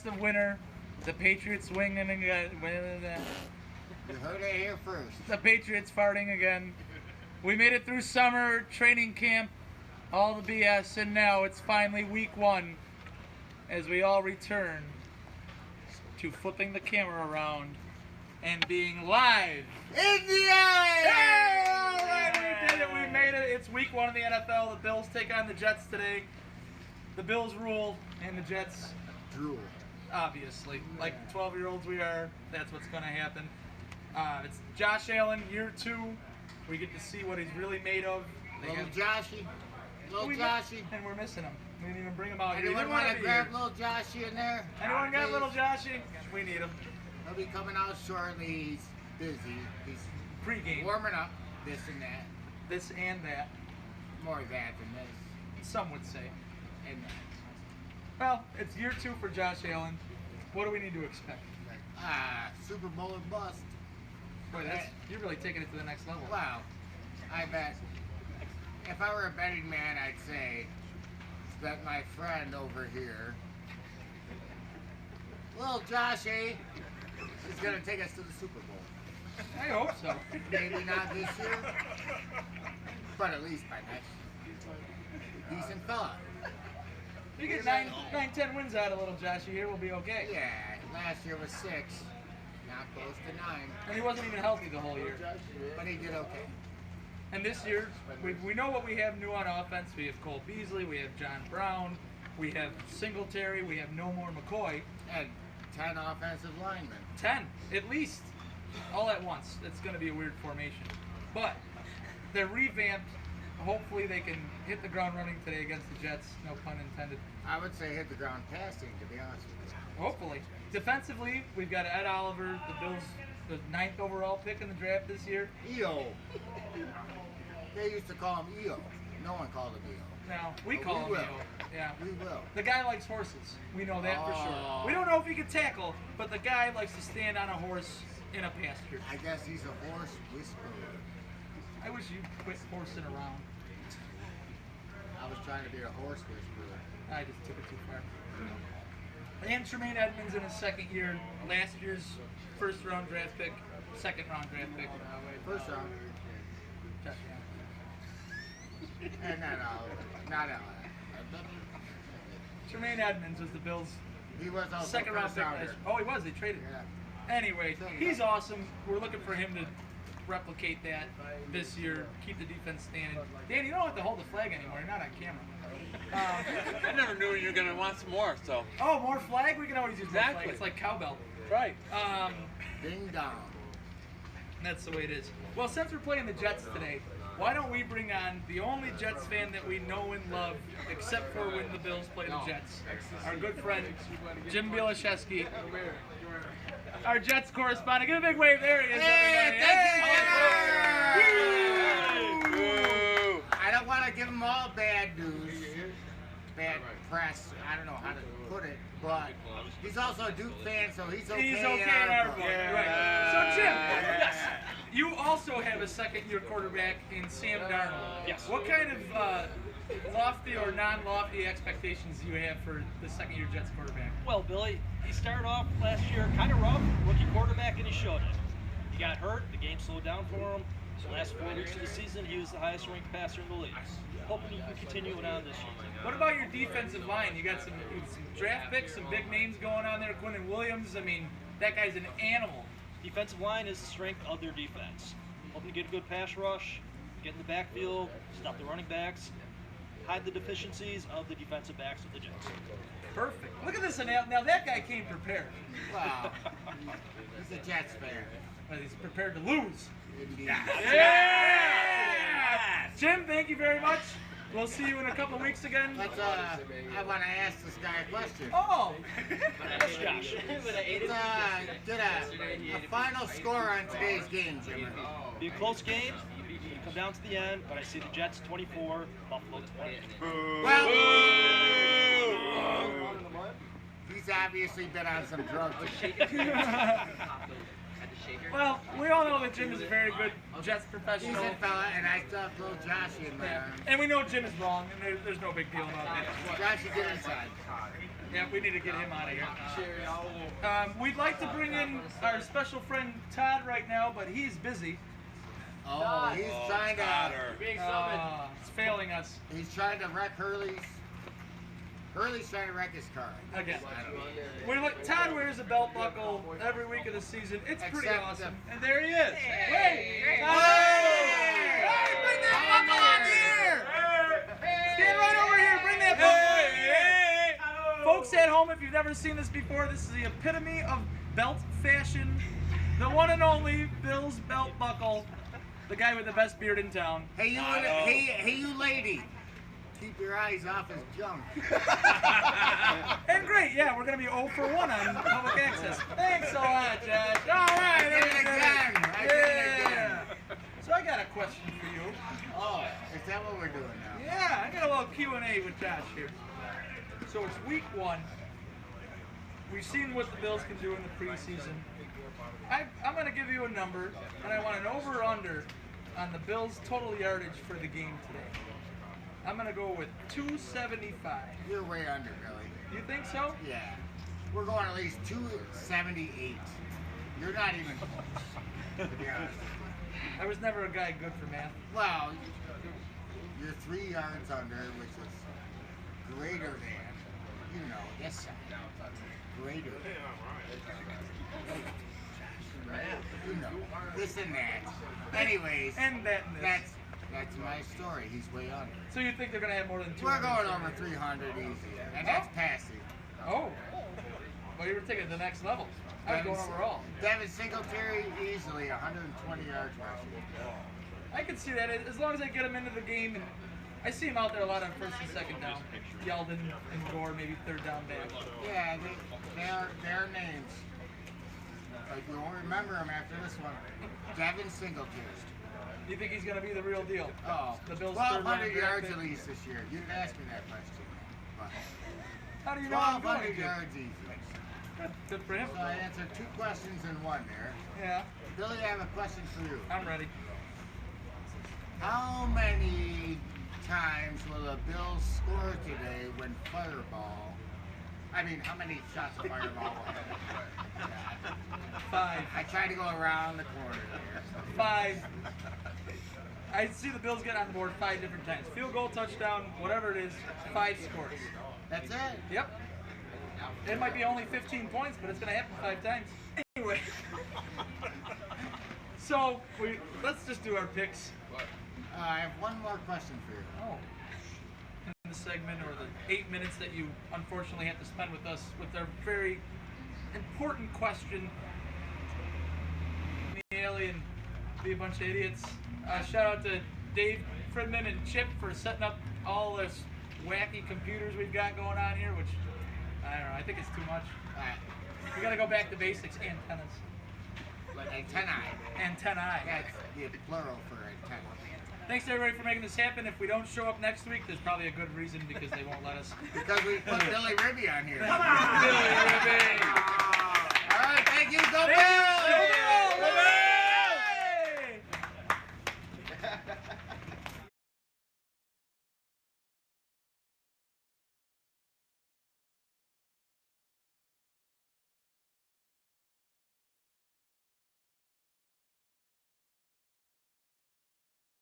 The winner, the Patriots winning again. You heard it here first. The Patriots farting again. We made it through summer training camp, all the BS, and now it's finally week one as we all return to flipping the camera around and being live. In the eye! Hey! All right, we did it. We made it. It's week one of the NFL. The Bills take on the Jets today. The Bills rule, and the Jets drool. Obviously, like 12-year-olds we are, that's what's going to happen. It's Josh Allen, year two. We get to see what he's really made of. Little Joshy. And we're missing him. We didn't even bring him out here. Anyone want to grab little Joshy in there? Anyone got little Joshy? We need him. He'll be coming out shortly. He's busy. He's pre-game. Warming up. This and that. This and that. More that than this. Some would say. And that. Well, it's year two for Josh Allen. What do we need to expect? Super Bowl or bust. Boy, you're really taking it to the next level. Wow. I bet. If I were a betting man, I'd say that my friend over here, little Josh A, is going to take us to the Super Bowl. I hope so. Maybe not this year, but at least by next year. Decent fella. You get 9-10 wins out of little Joshy here, we'll be okay. Yeah, last year was 6, not close to 9. And he wasn't even healthy the whole year. But he did okay. And this year, we know what we have new on offense. We have Cole Beasley, we have John Brown, we have Singletary, we have no more McCoy. And 10 offensive linemen. 10, at least, all at once. It's going to be a weird formation. But they're revamped. Hopefully they can hit the ground running today against the Jets, no pun intended. I would say hit the ground passing, to be honest with you. Hopefully. Defensively, we've got Ed Oliver, the Bills, the 9th overall pick in the draft this year. EO. They used to call him EO. No one called him EO. No, we call him EO. Yeah. We will. The guy likes horses. We know that for sure. We don't know if he can tackle, but the guy likes to stand on a horse in a pasture. I guess he's a horse whisperer. I wish you'd quit horsing around. I was trying to be a horse whisperer. I just took it too far. And Tremaine Edmonds in his second year, last year's first-round draft pick, second-round draft pick. First round. Josh Allen. And not Allen. Tremaine Edmonds was the Bills' He was also second-round pick. Oh, he was. They traded him. Yeah. Anyway, he's awesome. We're looking for him to replicate that this year, keep the defense standing. Dan, you don't have to hold the flag anymore. You're not on camera. I never knew you were going to want some more, so. Oh, more flag? We can always use more flag. It's like cowbell. Right. Ding dong. That's the way it is. Well, since we're playing the Jets today, why don't we bring on the only Jets fan that we know and love, except for when the Bills play the Jets, our good friend, Jim Bielaszewski. Our Jets correspondent. Give a big wave. There he is. Hey, thank you. I don't want to give them all bad news, bad press. I don't know how to put it, but he's also a Duke fan, so he's okay. He's okay in our book. Right. So, Jim, yes, you also have a second-year quarterback in Sam Darnold. Yes. What kind of lofty or non-lofty expectations do you have for the second-year Jets quarterback? Well, Billy, he started off last year kind of rough, rookie quarterback, and he showed it. He got hurt, the game slowed down for him. The last 4 weeks of the season, he was the highest-ranked passer in the league. Hoping he can continue it on this year. What about your defensive line? You got some draft picks, some big names going on there. Quinnen Williams, I mean, that guy's an animal. Defensive line is the strength of their defense. Hoping to get a good pass rush, get in the backfield, stop the running backs, hide the deficiencies of the defensive backs of the Jets. Perfect. Look at this. Now that guy came prepared. Wow. He's a Jets fan. But he's prepared to lose. Indeed. Yeah! Jim, thank you very much. We'll see you in a couple of weeks again. Let's, I want to ask this guy a question. Oh! Yes, Josh. Let's get a final score on today's game, Jimmy. Be a close game. It'll come down to the end, but I see the Jets 24, Buffalo 20. Well, he's obviously been on some drugs. Well, we all know that Jim is a very good Jets professional. Decent fella, and I still have little Joshy in my arms. And we know Jim is wrong, and there's no big deal about that. Joshy, get inside. Yeah, we need to get him out of here. We'd like to bring in our special friend Todd right now, but he's busy. Oh, he's trying to. It's failing us. He's trying to wreck Hurley's. Hurley's trying to wreck his car. Again. Todd wears a belt buckle every week of the season. It's pretty Except awesome. And there he is. Hey! Hey, bring that buckle on here! Stand right over here. Bring that buckle. Folks at home, if you've never seen this before, this is the epitome of belt fashion. The one and only Bill's belt buckle. The guy with the best beard in town. Hey, you lady. Keep your eyes off his junk. And great, yeah, we're going to be 0 for 1 on public access. Thanks a lot, Josh. All right, I did it again. I did it again. So I got a question for you. Oh, is that what we're doing now? Yeah, I got a little Q&A with Josh here. So it's week 1. We've seen what the Bills can do in the preseason. I'm going to give you a number, and I want an over-under on the Bills' total yardage for the game today. I'm going to go with 275. You're way under, Billy. You think so? Yeah. We're going at least 278. You're not even close, to be honest. I was never a guy good for math. Well, you're 3 yards under, which is greater than, this side. Greater than. This and that. Anyways, And that and this. that's my story. He's way under. So you think they're going to have more than 200? We're going over 300 easy, and that's passing. Oh. Well, you were taking it to the next level. I was going overall. Devin Singletary, easily 120 yards rushing. I can see that as long as I get him into the game, and I see him out there a lot on first and second down. Yeldon and Gore, maybe third down back. Yeah, their names. But you won't remember him after this one. Devin Singletary. You think he's going to be the real deal? Oh, The Bills' 1,200 third-round yards draft at pick? least this year. You didn't ask me that question. But How do you know I'm going 1,200 to? yards easy. Good for him. So I answered 2 questions in one there. Yeah, Billy, I have a question for you. I'm ready. How many times will the Bills score today when Fireball? I mean, how many shots of Fireball will have? 5. I tried to go around the corner there. 5. I see the Bills get on the board 5 different times. Field goal, touchdown, whatever it is, 5 scores. That's it? Yep. It might be only 15 points, but it's going to happen 5 times. Anyway. So, let's just do our picks. I have one more question for you. Oh. In the segment, or the 8 minutes that you unfortunately have to spend with us with our very important question. Me, alien, be a bunch of idiots. Shout out to Dave Fridman and Chip for setting up all this wacky computers we've got going on here, which, I don't know, I think it's too much. We gotta go back to basics. Antennas. Like antennae. Antennae. That's the plural for antenna. Thanks to everybody for making this happen. If we don't show up next week, there's probably a good reason, because they won't let us. Because we put Billy Ribby on here. Come on! Billy Ribby! All right, thank you. Go Bills!